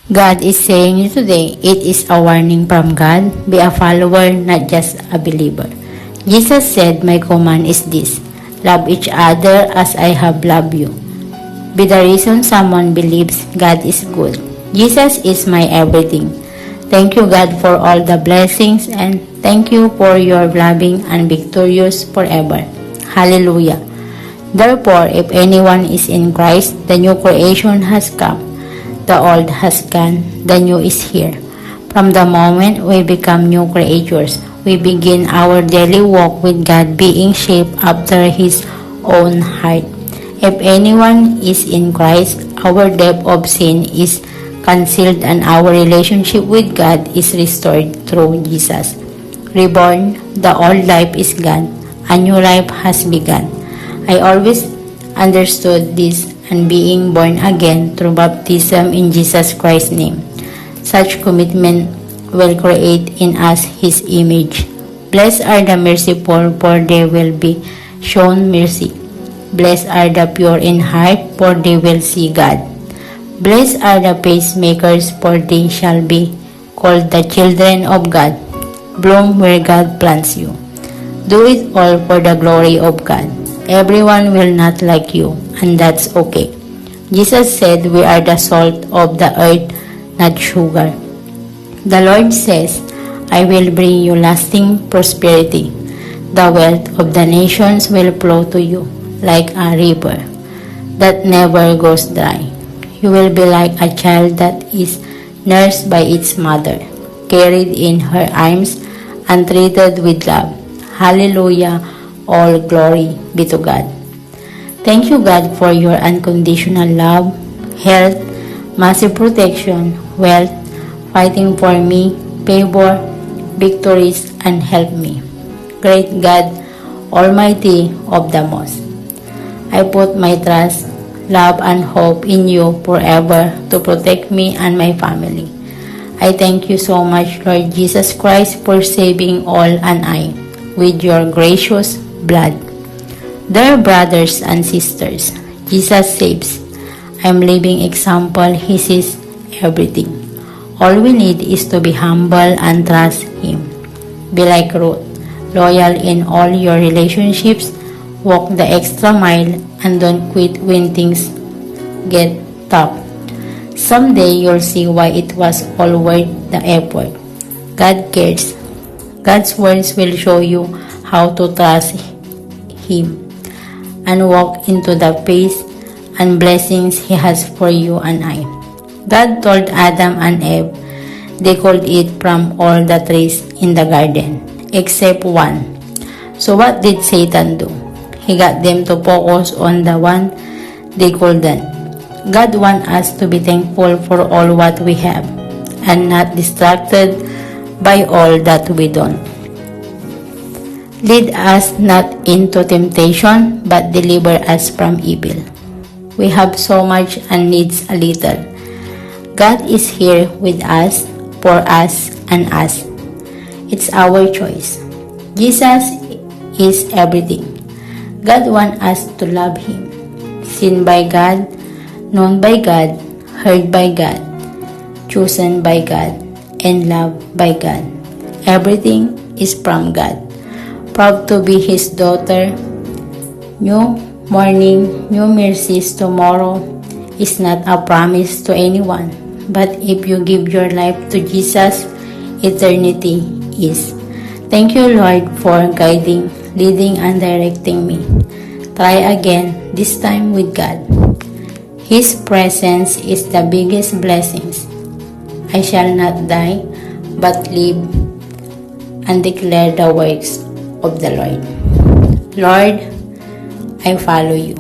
God is saying you today, it is a warning from God. Be a follower, not just a believer. Jesus said, my command is this, love each other as I have loved you. Be the reason someone believes God is good. Jesus is my everything. Thank you, God, for all the blessings, and thank you for your loving and victorious forever. Hallelujah. Therefore, if anyone is in Christ, the new creation has come. The old has gone, the new is here. From the moment we become new creatures, we begin our daily walk with God, being shaped after His own heart. If anyone is in Christ, our depth of sin is concealed and our relationship with God is restored through Jesus. Reborn, the old life is gone, a new life has begun. I always understood this, and being born again through baptism in Jesus Christ's name. Such commitment will create in us His image. Blessed are the merciful, for they will be shown mercy. Blessed are the pure in heart, for they will see God. Blessed are the peacemakers, for they shall be called the children of God. Bloom where God plants you. Do it all for the glory of God. Everyone will not like you, and that's okay. Jesus said we are the salt of the earth, not sugar. The Lord says, I will bring you lasting prosperity. The wealth of the nations will flow to you like a river that never goes dry. You will be like a child that is nursed by its mother, carried in her arms and treated with love. Hallelujah. All glory be to God. Thank you, God, for your unconditional love, health, massive protection, wealth, fighting for me, favor, victories, and help me. Great God, Almighty of the most. I put my trust, love, and hope in you forever to protect me and my family. I thank you so much, Lord Jesus Christ, for saving all and I with your gracious blood. Dear brothers and sisters, Jesus saves. I'm living example. He sees everything. All we need is to be humble and trust Him. Be like Ruth, loyal in all your relationships. Walk the extra mile and don't quit when things get tough. Someday you'll see why it was all worth the effort. God cares. God's words will show you how to trust Him and walk into the peace and blessings He has for you and I. God told Adam and Eve they could eat from all the trees in the garden except one. So what did Satan do? He got them to focus on the one they couldn't. God wants us to be thankful for all what we have and not distracted by all that we don't. Lead us not into temptation, but deliver us from evil. We have so much and needs a little. God is here with us, for us, and us. It's our choice. Jesus is everything. God wants us to love Him. Seen by God, known by God, heard by God, chosen by God, and loved by God. Everything is from God. Proud to be His daughter. New morning, new mercies tomorrow is not a promise to anyone. But if you give your life to Jesus, eternity is. Thank you, Lord, for guiding, leading, and directing me. Try again, this time with God. His presence is the biggest blessings. I shall not die, but live and declare the works of the Lord. Lord, I follow you.